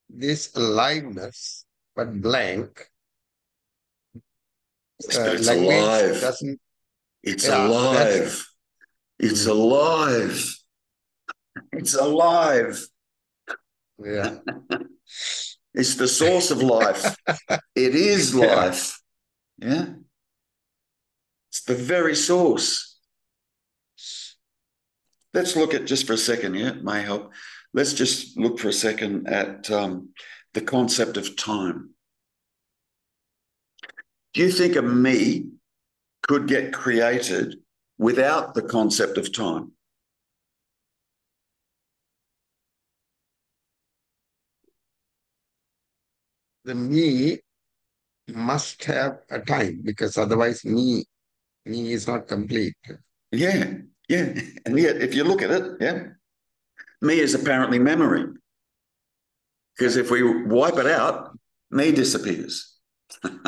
this aliveness, but blank. But it's alive. Doesn't. It's alive. It's alive. It's alive. Yeah. It's the source of life. It is life. Yeah. It's the very source. Let's look at just for a second, yeah, it may help. Let's just look for a second at the concept of time. Do you think a me could get created without the concept of time? The me must have a time, because otherwise me is not complete. Yeah, yeah. And yet, if you look at it, yeah, me is apparently memory. Because if we wipe it out, me disappears. Do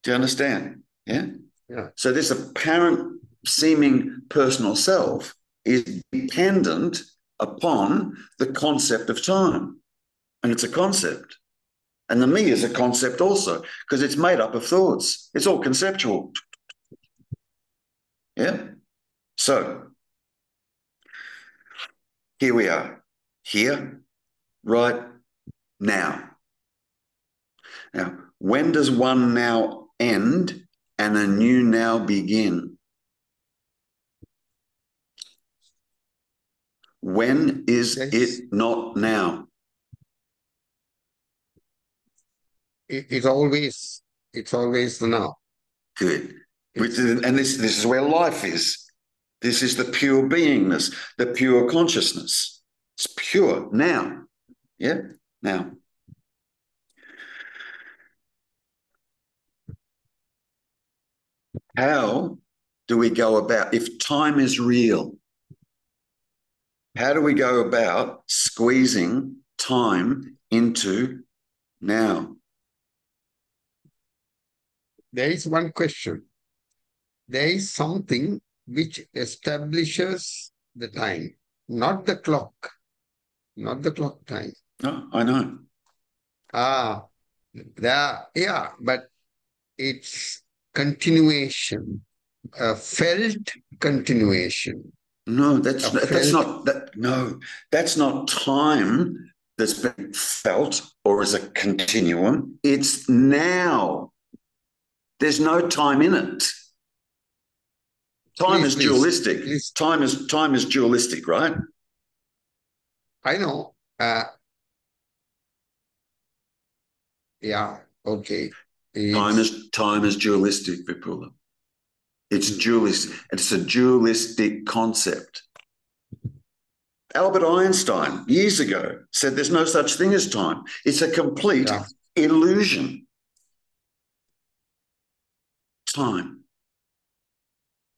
you understand? Yeah? Yeah. So this apparent seeming personal self is dependent upon the concept of time. And it's a concept. And the me is a concept also, because it's made up of thoughts. It's all conceptual. Yeah? So here we are. Here, right now. Now, when does one now end and a new now begin? When is it not now? It's always the now. Good. And this is where life is. This is the pure beingness, the pure consciousness. It's pure now. Yeah? Now. How do we go about, if time is real, how do we go about squeezing time into now? There is one question. There is something which establishes the time, not the clock, not the clock time. Oh, I know. Yeah, but it's continuation, a felt continuation. No, that's not time that's been felt or is a continuum. It's now. There's no time in it. Time is dualistic. Time is dualistic, right? I know. Yeah, okay. Time is dualistic, Vipula. It's dualistic. It's a dualistic concept. Albert Einstein, years ago, said there's no such thing as time. It's a complete illusion. Time.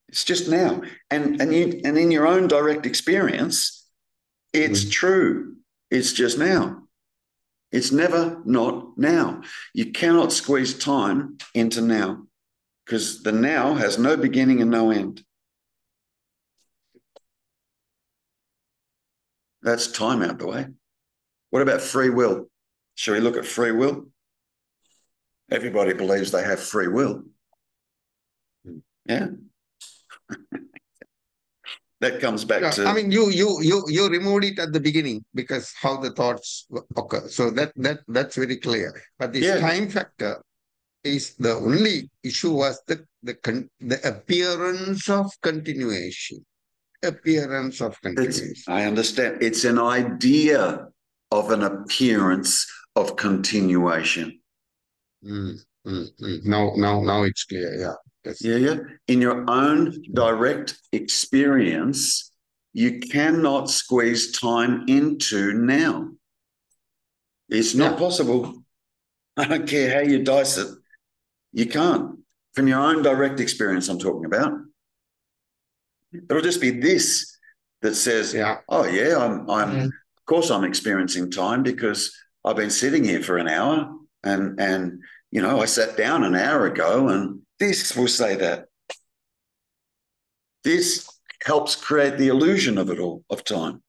It's just now. And in your own direct experience, it's true. It's just now. It's never not now. You cannot squeeze time into now because the now has no beginning and no end. That's time out the way. What about free will? Shall we look at free will? Everybody believes they have free will. Yeah. That comes back to. I mean, you removed it at the beginning because how the thoughts occur. So that's very clear. But this time factor is the only issue was the appearance of continuation. Appearance of continuation. I understand. It's an idea of an appearance of continuation. Now it's clear. Yeah. Yes. Yeah. In your own direct experience, you cannot squeeze time into now. It's not possible. I don't care how you dice it. You can't. From your own direct experience, I'm talking about. It'll just be this that says, oh, yeah, of course I'm experiencing time because I've been sitting here for an hour and I sat down an hour ago and this will say that. This helps create the illusion of it all, of time.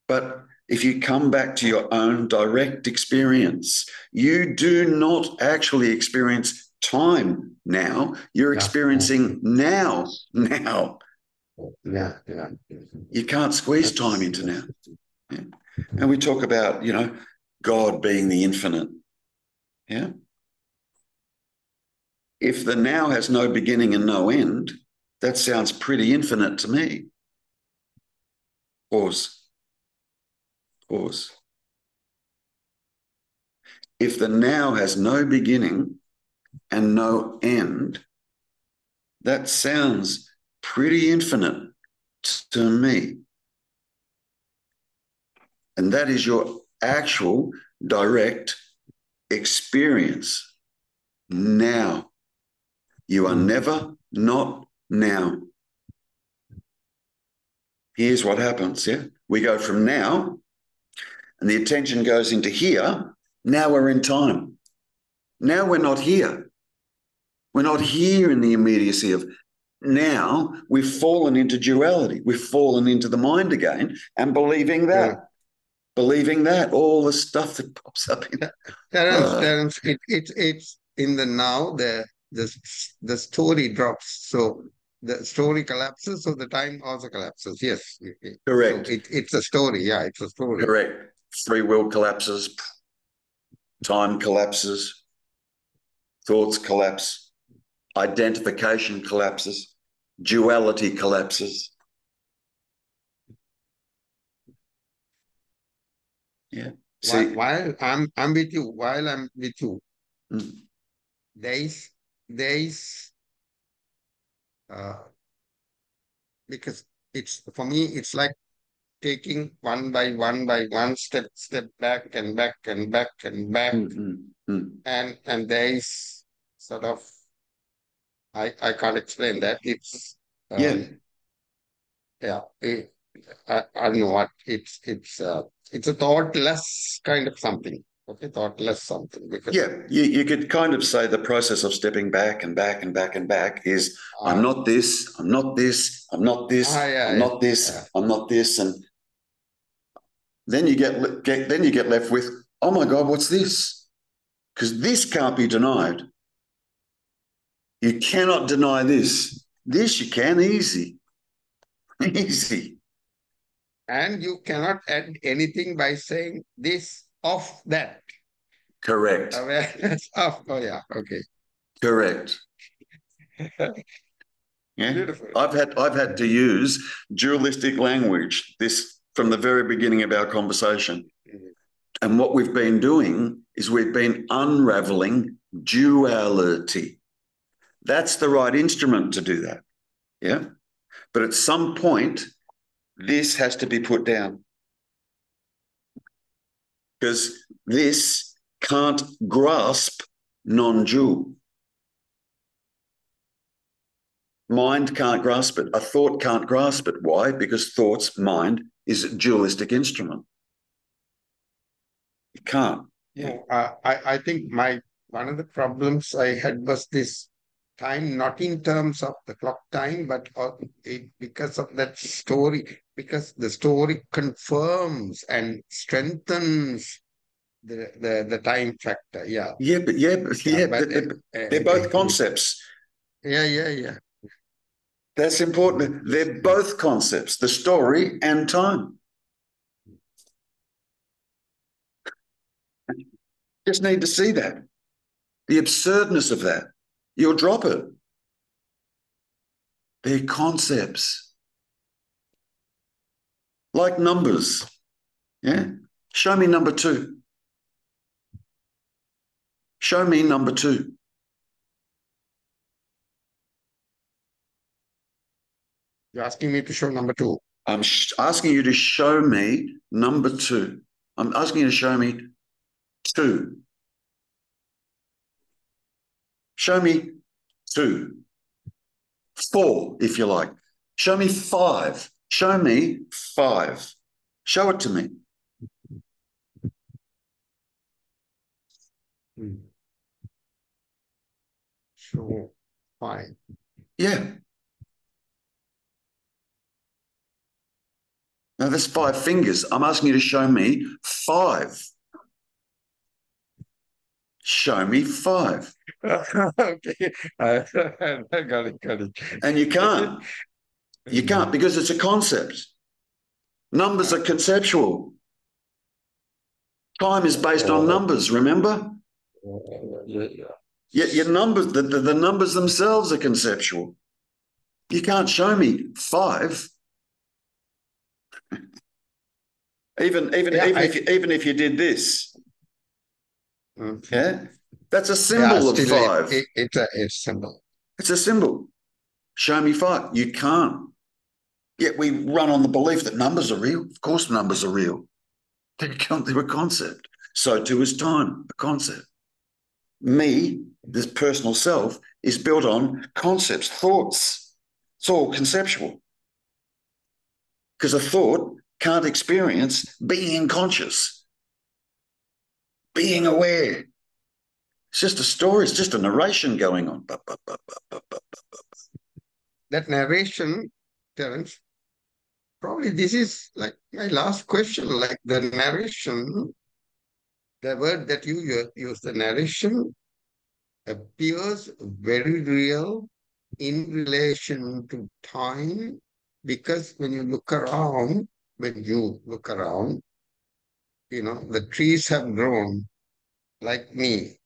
But if you come back to your own direct experience, you do not actually experience time now. You're experiencing now. Yeah. You can't squeeze time into now. Yeah. And we talk about, God being the infinite. Yeah. If the now has no beginning and no end, that sounds pretty infinite to me. Pause. If the now has no beginning and no end, that sounds pretty infinite to me. And that is your actual direct experience now. You are never not now. Here's what happens, yeah? We go from now and the attention goes into here, now we're in time. Now we're not here. We're not here in the immediacy of now. We've fallen into duality. We've fallen into the mind again and believing that. Believing that, all the stuff that pops up in Terrance, it's in the now, the story drops. So the story collapses, so the time also collapses. Yes. Correct. So it's a story. Yeah, it's a story. Correct. Free will collapses, time collapses, thoughts collapse, identification collapses, duality collapses. Yeah. See, While I'm with you, there is uh, because it's for me, it's like taking one by one step back and back and back and back, and there is sort of I can't explain that. It's yeah. yeah. I don't know what it's a thoughtless kind of something. Okay, thoughtless something because Yeah, you could kind of say the process of stepping back and back and back and back is I'm not this, I'm not this, I'm not this, I'm not this, I'm not this, and then you get left with, oh my God, what's this? Because this can't be denied. You cannot deny this. This you can, easy. Easy. And you cannot add anything by saying this of that. Correct. Awareness of, oh yeah, okay. Correct. Yeah. Beautiful. I've had to use dualistic language this from the very beginning of our conversation. And what we've been doing is we've been unraveling duality. That's the right instrument to do that. Yeah. But at some point, this has to be put down. Because this can't grasp non-dual. Mind can't grasp it. A thought can't grasp it. Why? Because thought's mind is a dualistic instrument. It can't. Yeah. I think one of the problems I had was this time, not in terms of the clock time, but because of that story, because the story confirms and strengthens the time factor. Yeah. They're both concepts. Yeah. That's important. They're both concepts, the story and time. Just need to see that. The absurdness of that. You'll drop it. They're concepts. Like numbers. Yeah. Show me number 2. Show me number 2. You're asking me to show number 2. I'm asking you to show me number 2. I'm asking you to show me 2. Show me 2. 4, if you like. Show me 5. Show me 5. Show it to me. Show 5. Yeah. Now, there's 5 fingers. I'm asking you to show me 5. Show me 5. Okay. I got it. And you can't. You can't because it's a concept. Numbers are conceptual. Time is based on numbers, remember? Yet your numbers, the numbers themselves are conceptual. You can't show me 5. Even if you did this. Yeah, that's a symbol of 5. It's a symbol. It's a symbol. Show me 5. You can't. Yet we run on the belief that numbers are real. Of course, numbers are real. They're a concept. So too is time, a concept. Me, this personal self, is built on concepts, thoughts. It's all conceptual. Because a thought can't experience being conscious. being aware. It's just a story. It's just a narration going on. That narration, Terrence, probably this is like my last question, like the narration, the word that you use, the narration appears very real in relation to time, because when you look around, the trees have grown like me.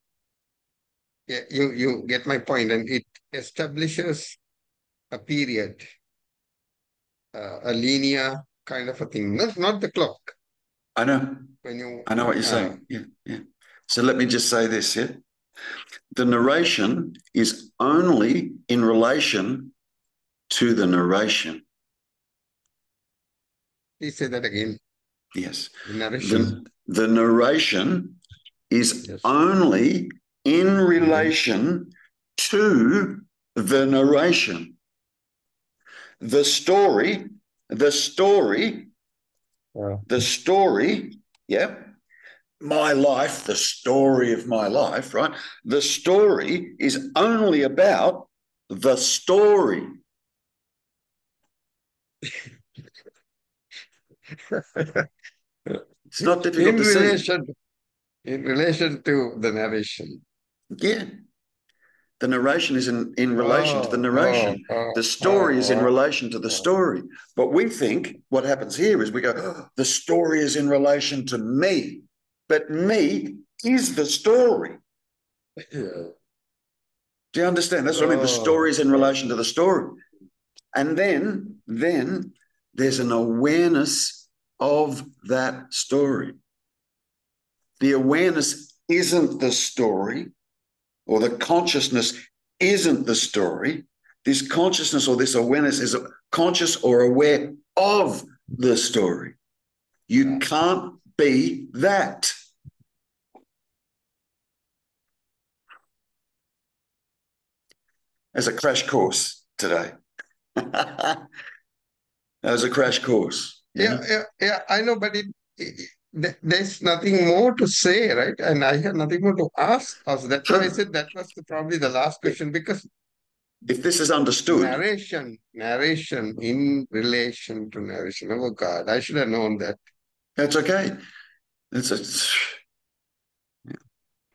Yeah, you get my point, and it establishes a period, a linear kind of a thing, not the clock. I know. When you, I know what you're saying. Yeah, yeah. So let me just say this, yeah? The narration is only in relation to the narration. please say that again. Yes. The narration. The narration is Yes. only in relation to the narration. The story, yeah, my life, the story of my life, right? The story is only about the story. It's not difficult in to see. relation in relation to the narration. Yeah. The narration is in relation to the Oh, oh, narration. oh, The story is in oh, relation to the oh. story. But we think what happens here is we go, oh, the story is in relation to me. But me is the story. Yeah. Do you understand? That's what I mean. The Oh, story is in relation to the story. And then there's an awareness of that story. The awareness isn't the story, or the consciousness isn't the story. This consciousness or this awareness is conscious or aware of the story. You can't be that. As a crash course today. As a crash course. yeah. I know, but there's nothing more to say, right? And I have nothing more to ask us. That's why I True. said that was probably the last question, because If this is understood, narration in relation to narration. Oh God, I should have known that. that's okay. It's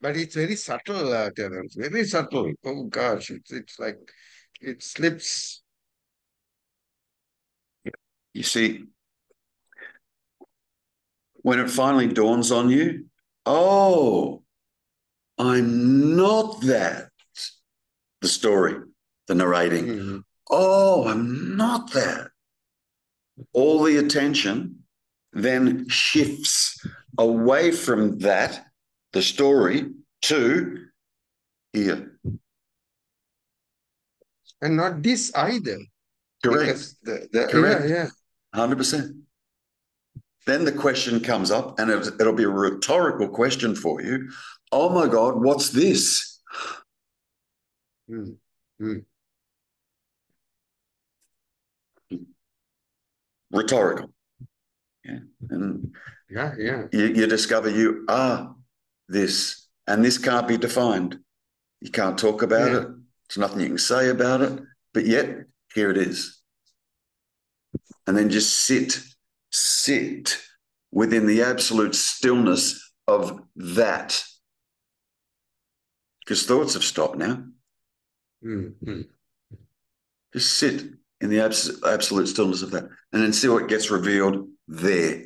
But it's very subtle, Terrence. Very subtle. Oh gosh, it's like it slips. you see, when it finally dawns on you, oh, I'm not that. The story, the narrating. Mhm. Oh, I'm not that. All the attention then shifts away from that, the story, to here. And not this either, Correct. because the yeah, Correct. yeah. 100%. Then the question comes up, and it'll be a rhetorical question for you. Oh my God, what's this? Mm. Mm. Rhetorical. Yeah. And Yeah, yeah. you discover you are this, and this can't be defined. You can't talk about Yeah. it. There's nothing you can say about it, but yet here it is. And then just sit within the absolute stillness of that. Because thoughts have stopped now. Mm. Mm. Just sit in the absolute stillness of that, and then see what gets revealed there.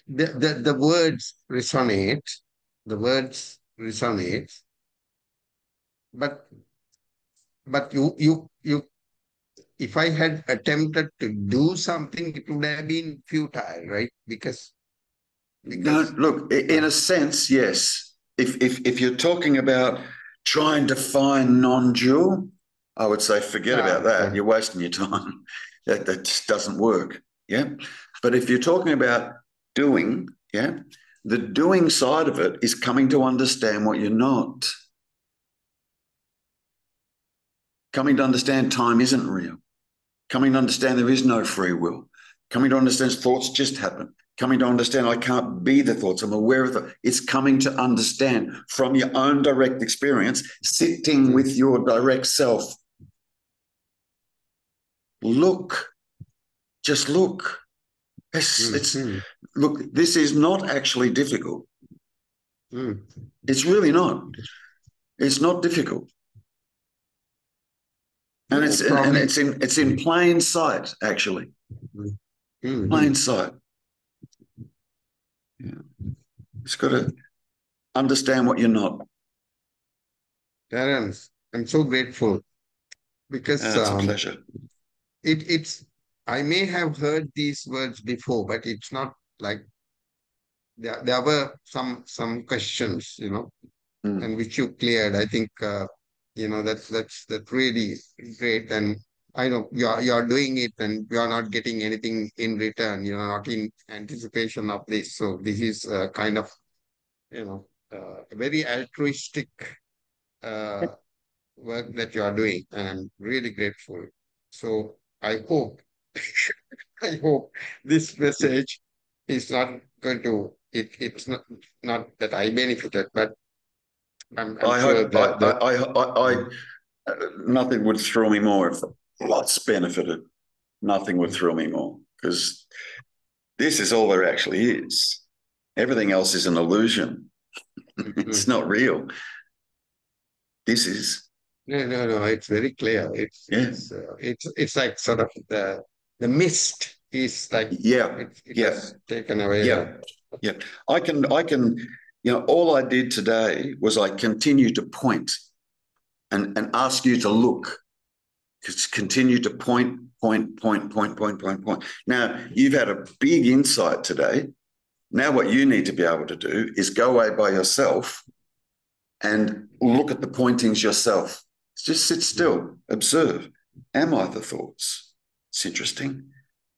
The words resonate. The words resonate. But you if I had attempted to do something, it would have been futile, right? No, Because look, in uh, a sense, yes. If you're talking about trying to find non-dual, I would say forget about that. yeah. You're wasting your time. That just doesn't work. Yeah. But if you're talking about doing, yeah, the doing side of it is coming to understand what you're not. Coming to understand time isn't real. Coming to understand there is no free will. Coming to understand thoughts just happen. Coming to understand I can't be the thoughts. I'm aware of them. It's coming to understand from your own direct experience, sitting with your direct self. Look, just look. Look, this is not actually difficult. It's really not. It's not difficult. And it's in plain sight, actually. Plain sight. Yeah. It's got to understand what you're not. Terrance, I'm so grateful because It's a pleasure. It's I may have heard these words before, but it's not like there were some questions, and which you cleared. I think that's really great, and I know you're doing it, and you're not getting anything in return. You're not in anticipation of this. So this is kind of a very altruistic work that you are doing, and I'm really grateful. So I hope I hope this message is not going to it's not that I benefited, but I'm sure that nothing would thrill me more if lots benefited. Nothing would thrill me more, because this is all there actually is. Everything else is an illusion. It's not real. This is. No. It's very clear. It's like sort of the mist is like it has taken away. Yeah. I can. All I did today was I continued to point and ask you to look. Just continue to point. Now, you've had a big insight today. Now what you need to be able to do is go away by yourself and look at the pointings yourself. Just sit still, observe. Am I the thoughts? It's interesting.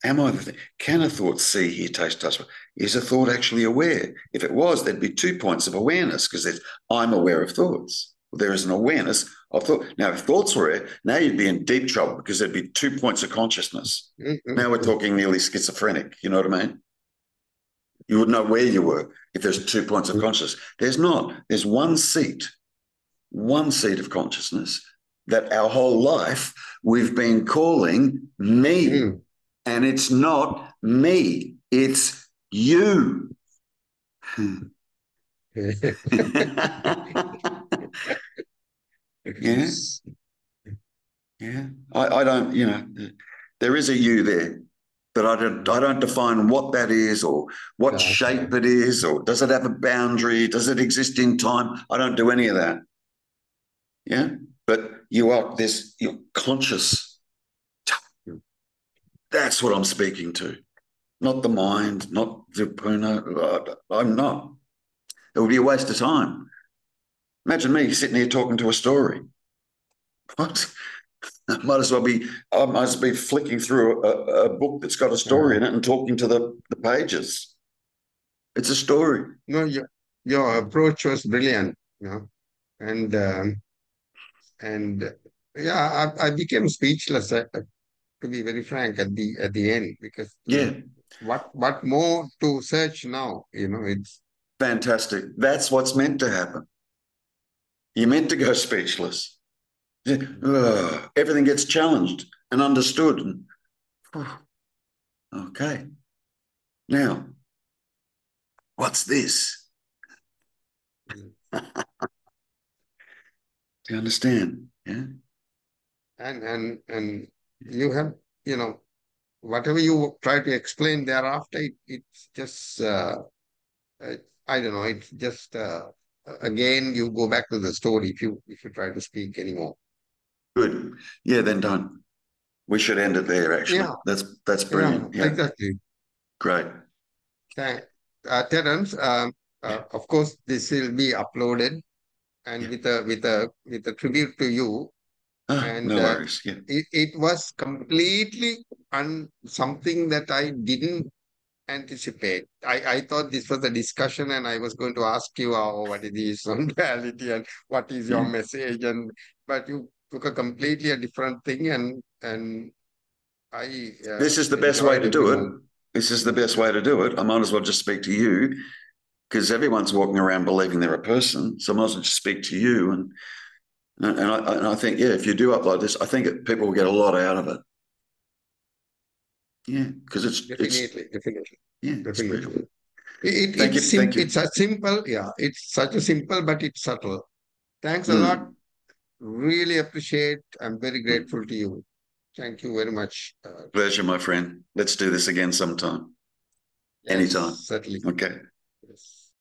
Am I the thing? Can a thought see, hear, taste, touch? Is a thought actually aware? If it was, there'd be 2 points of awareness, because I'm aware of thoughts. There is an awareness of thought. Now, if thoughts were aware, now you'd be in deep trouble, because there'd be 2 points of consciousness. Now we're talking nearly schizophrenic. You know what I mean? You would know where you were if there's 2 points of consciousness. There's not. There's one seat of consciousness that our whole life we've been calling me. And it's not me. It's you. Yeah. I don't, there is a you there, but I don't define what that is, or what shape it is, or does it have a boundary? Does it exist in time? I don't do any of that. Yeah. But you're conscious. That's what I'm speaking to. Not the mind, not Vipula. I'm not. It would be a waste of time. Imagine me sitting here talking to a story. What? I might as well be flicking through a book that's got a story in it and talking to the pages. It's a story. No, your approach was brilliant, and I became speechless, to be very frank, at the end, because what more to search now? It's fantastic. That's what's meant to happen. You're meant to go speechless. Everything gets challenged and understood. Okay. Now, what's this? Do you understand? Yeah. And you have, whatever you try to explain thereafter, it's just I don't know. It's just again you go back to the story if you try to speak anymore. Good. Yeah, then don't. We should end it there, actually. Yeah. That's brilliant. Yeah. Exactly. Great. Terrance, of course, this will be uploaded, and with a tribute to you. And no worries. Yeah. it was completely something that I didn't anticipate. I thought this was a discussion, and I was going to ask you what it is on reality and what is your message, but you took a completely different thing, and This is the best way to do it. This is the best way to do it. I might as well just speak to you, because everyone's walking around believing they're a person. So I might as well just speak to you. And I think, yeah, if you do upload this, I think people will get a lot out of it. Yeah, because it's definitely. Yeah, Definitely. Thank you. It's a simple, yeah, it's such a simple, but it's subtle. Thanks a lot. Really appreciate. I'm very grateful to you. Thank you very much. Pleasure, my friend. Let's do this again sometime. Yes, Anytime. certainly. Okay. Yes.